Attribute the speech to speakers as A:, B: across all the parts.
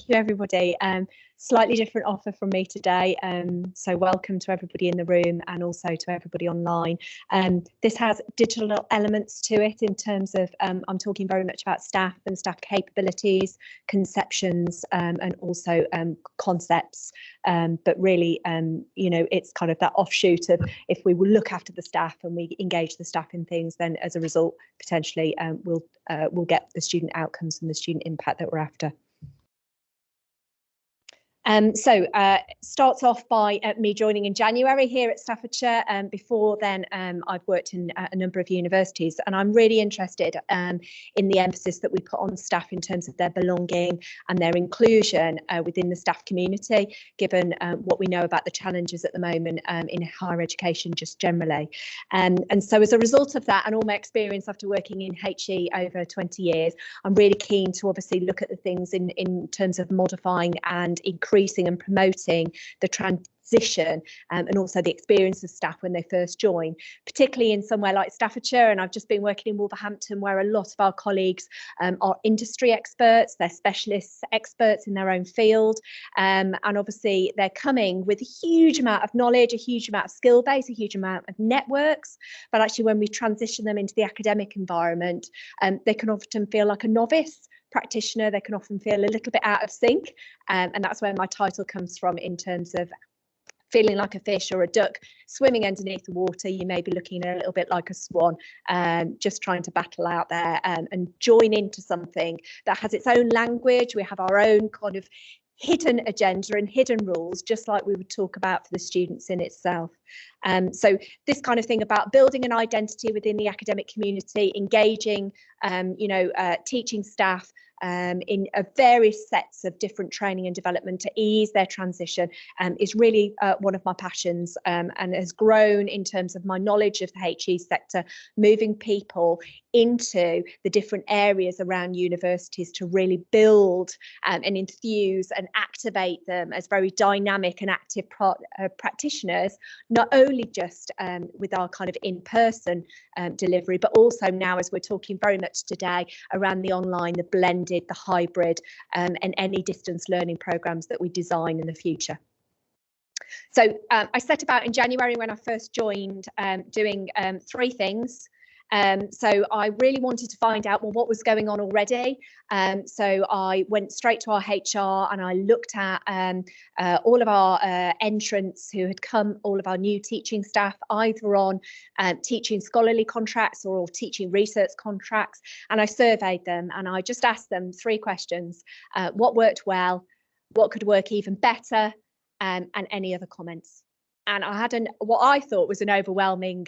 A: you, everybody. Slightly different offer from me today. So welcome to everybody in the room and also to everybody online. This has digital elements to it in terms of I'm talking very much about staff and staff capabilities, conceptions, and also concepts. But really, you know, it's kind of that offshoot of if we will look after the staff and we engage the staff in things, then as a result, potentially we'll get the student outcomes and the student impact that we're after. Starts off by me joining in January here at Staffordshire. Before then, I've worked in a number of universities, and I'm really interested in the emphasis that we put on staff in terms of their belonging and their inclusion within the staff community, given what we know about the challenges at the moment in higher education just generally. And so as a result of that and all my experience after working in HE over 20 years, I'm really keen to obviously look at the things in terms of modifying and increasing and promoting the transition and also the experience of staff when they first join, particularly in somewhere like Staffordshire. And I've just been working in Wolverhampton, where a lot of our colleagues are industry experts, they're specialists, experts in their own field, and obviously they're coming with a huge amount of knowledge, a huge amount of skill base, a huge amount of networks. But actually, when we transition them into the academic environment, they can often feel like a novice practitioner. They can often feel a little bit out of sync, and that's where my title comes from in terms of feeling like a fish or a duck swimming underneath the water. You may be looking a little bit like a swan, just trying to battle out there and join into something that has its own language. We have our own kind of hidden agenda and hidden rules, just like we would talk about for the students in itself. So this kind of thing about building an identity within the academic community, engaging, teaching staff in various sets of different training and development to ease their transition is really one of my passions, and has grown in terms of my knowledge of the HE sector, moving people into the different areas around universities to really build and infuse and activate them as very dynamic and active practitioners, not only just with our kind of in-person delivery, but also now, as we're talking very much today, around the online, the blended, the hybrid, and any distance learning programs that we design in the future. So I set about in January when I first joined doing three things. So I really wanted to find out, well, what was going on already. So I went straight to our HR and I looked at all of our entrants who had come, all of our new teaching staff, either on teaching scholarly contracts or teaching research contracts. And I surveyed them and I just asked them three questions. What worked well, what could work even better, and any other comments. And I had what I thought was an overwhelming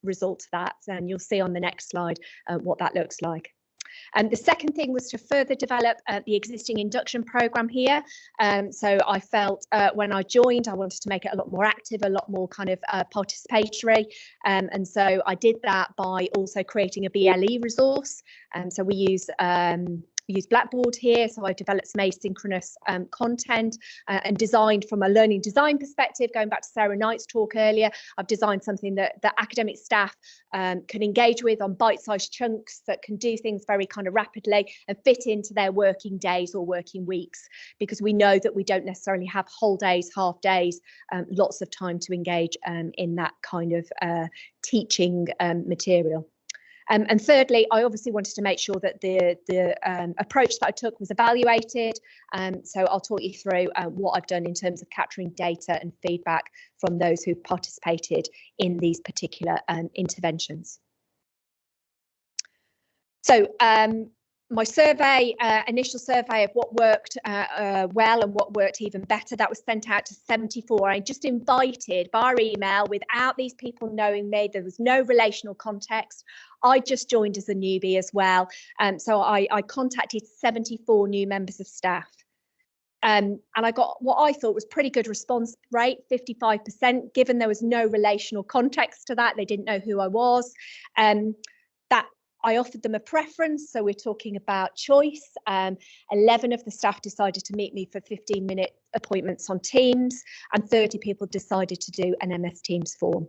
A: result to that. And you'll see on the next slide what that looks like. And the second thing was to further develop the existing induction programme here. So I felt when I joined, I wanted to make it a lot more active, a lot more kind of participatory. And so I did that by also creating a BLE resource. So we use Blackboard here, so I developed some asynchronous content and designed from a learning design perspective, going back to Sarah Knight's talk earlier. I've designed something that academic staff can engage with on bite-sized chunks that can do things very kind of rapidly and fit into their working days or working weeks, because we know that we don't necessarily have whole days, half days, lots of time to engage in that kind of teaching material. And thirdly, I obviously wanted to make sure that the approach that I took was evaluated. So I'll talk you through what I've done in terms of capturing data and feedback from those who participated in these particular interventions. So my survey, initial survey of what worked well and what worked even better, that was sent out to 74. I just invited via email, without these people knowing me, there was no relational context. I just joined as a newbie as well. So I contacted 74 new members of staff. And I got what I thought was pretty good response rate, 55%, given there was no relational context to that. They didn't know who I was. That I offered them a preference, so we're talking about choice. 11 of the staff decided to meet me for 15-minute appointments on Teams, and 30 people decided to do an MS Teams form.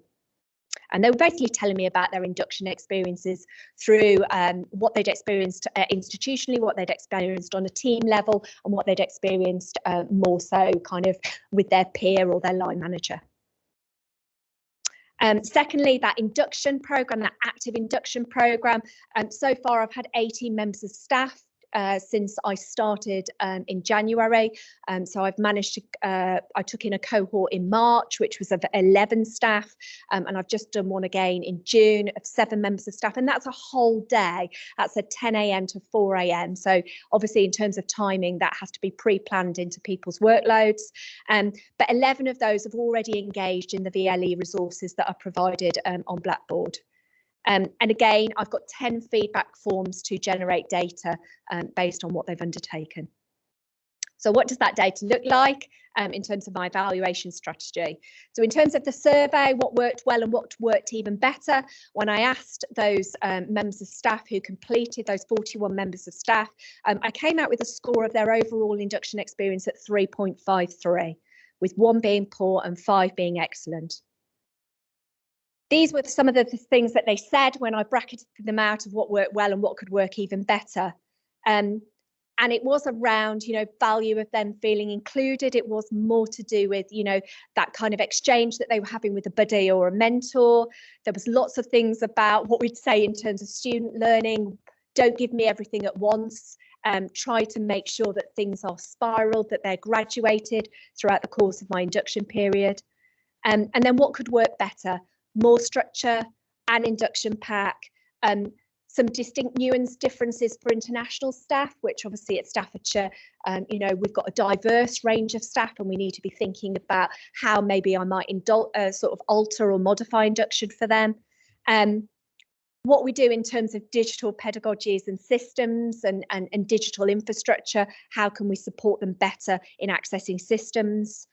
A: And they were basically telling me about their induction experiences through what they'd experienced institutionally, what they'd experienced on a team level, and what they'd experienced more so kind of with their peer or their line manager. Secondly, that induction programme, that active induction programme. So far, I've had 18 members of staff since I started in January. So I've managed to, I took in a cohort in March, which was of 11 staff, and I've just done one again in June of 7 members of staff, and that's a whole day. That's a 10 a.m. to 4 a.m. So obviously in terms of timing, that has to be pre-planned into people's workloads. But 11 of those have already engaged in the VLE resources that are provided on Blackboard. And again, I've got 10 feedback forms to generate data based on what they've undertaken. So what does that data look like in terms of my evaluation strategy? So in terms of the survey, what worked well and what worked even better, when I asked those members of staff who completed, those 41 members of staff, I came out with a score of their overall induction experience at 3.53, with 1 being poor and 5 being excellent. These were some of the things that they said when I bracketed them out of what worked well and what could work even better. And it was around, you know, value of them feeling included. It was more to do with, you know, that kind of exchange that they were having with a buddy or a mentor. There was lots of things about what we'd say in terms of student learning. Don't give me everything at once. Try to make sure that things are spiraled, that they're graduated throughout the course of my induction period. And then what could work better? More structure, an induction pack, some distinct nuance differences for international staff, which obviously at Staffordshire, you know, we've got a diverse range of staff, and we need to be thinking about how maybe I might sort of alter or modify induction for them. What we do in terms of digital pedagogies and systems and digital infrastructure, how can we support them better in accessing systems?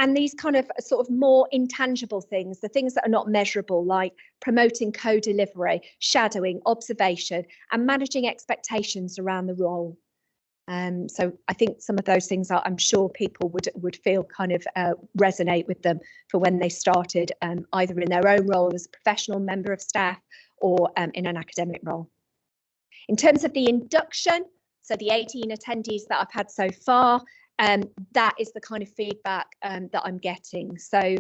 A: And these kind of sort of more intangible things, the things that are not measurable, like promoting co-delivery, shadowing, observation, and managing expectations around the role. So I think some of those things I'm sure people would feel kind of resonate with them for when they started, either in their own role as a professional member of staff or in an academic role. In terms of the induction, so the 18 attendees that I've had so far, that is the kind of feedback that I'm getting. So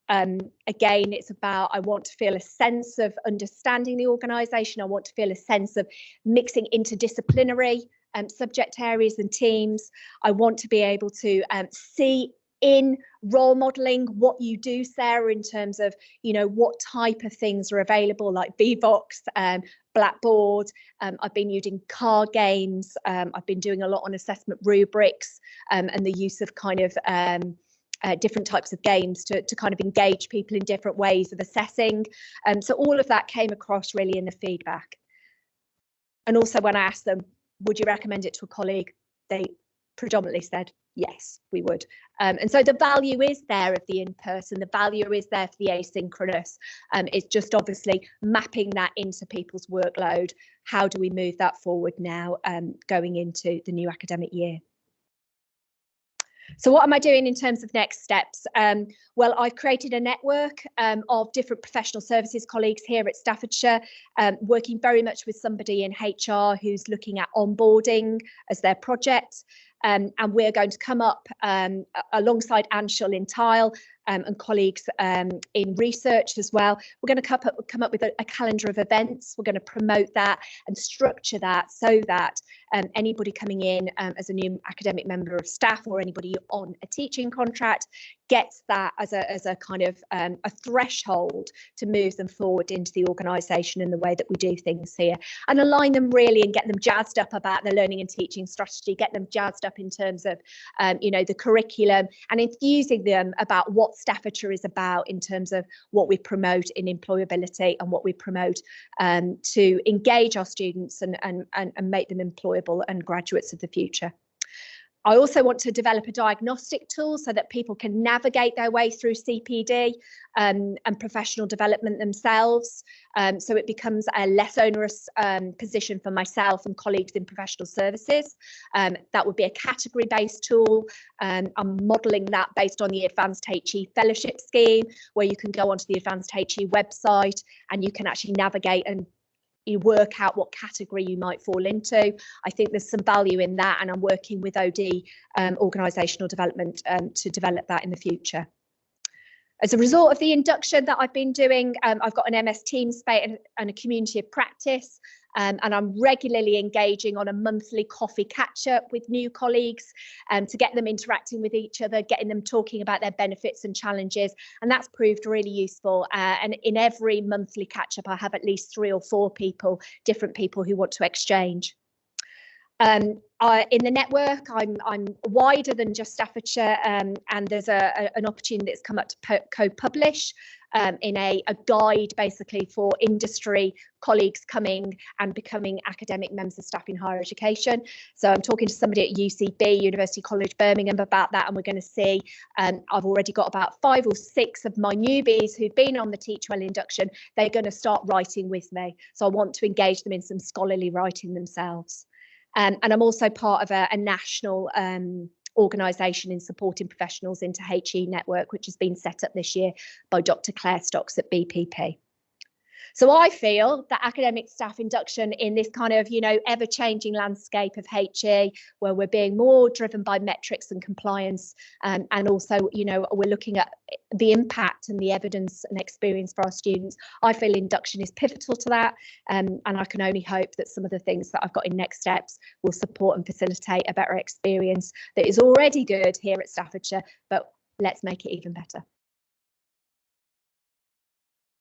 A: again, it's about, I want to feel a sense of understanding the organisation. I want to feel a sense of mixing interdisciplinary subject areas and teams. I want to be able to see in role modelling what you do, Sarah, in terms of, you know, what type of things are available, like VBox, Blackboard. I've been using card games. I've been doing a lot on assessment rubrics and the use of kind of different types of games to kind of engage people in different ways of assessing. So all of that came across really in the feedback. And also when I asked them, would you recommend it to a colleague? They predominantly said, yes, we would. And so the value is there of the in-person, the value is there for the asynchronous. It's just obviously mapping that into people's workload. How do we move that forward now going into the new academic year? So what am I doing in terms of next steps? Well, I've created a network of different professional services colleagues here at Staffordshire, working very much with somebody in HR who's looking at onboarding as their project. And we're going to come up alongside Anshul in Tile and colleagues in research as well. We're going to come up with a calendar of events. We're going to promote that and structure that so that anybody coming in as a new academic member of staff or anybody on a teaching contract gets that as a kind of a threshold to move them forward into the organisation and the way that we do things here, and align them really and get them jazzed up about the learning and teaching strategy, get them jazzed up in terms of you know, the curriculum, and enthusing them about what Staffordshire is about in terms of what we promote in employability and what we promote to engage our students and make them employable and graduates of the future. I also want to develop a diagnostic tool so that people can navigate their way through CPD and professional development themselves. So it becomes a less onerous position for myself and colleagues in professional services. That would be a category-based tool. I'm modelling that based on the Advanced HE Fellowship Scheme, where you can go onto the Advanced HE website and you can actually navigate and you work out what category you might fall into. I think there's some value in that, and I'm working with OD organisational development to develop that in the future. As a result of the induction that I've been doing, I've got an MS Teams space and a community of practice, and I'm regularly engaging on a monthly coffee catch-up with new colleagues to get them interacting with each other, getting them talking about their benefits and challenges, and that's proved really useful. And in every monthly catch-up, I have at least 3 or 4 people, different people who want to exchange. In the network, I'm wider than just Staffordshire, and there's an opportunity that's come up to co-publish in a guide basically for industry colleagues coming and becoming academic members of staff in higher education. So I'm talking to somebody at UCB, University College Birmingham, about that, and we're going to see, I've already got about 5 or 6 of my newbies who've been on the Teach Well induction. They're going to start writing with me. So I want to engage them in some scholarly writing themselves. And I'm also part of a national organisation in supporting professionals into HE network, which has been set up this year by Dr. Claire Stocks at BPP. So I feel that academic staff induction in this kind of, ever-changing landscape of HE, where we're being more driven by metrics and compliance, and also, we're looking at the impact and the evidence and experience for our students. I feel induction is pivotal to that, and I can only hope that some of the things that I've got in next steps will support and facilitate a better experience that is already good here at Staffordshire, but let's make it even better.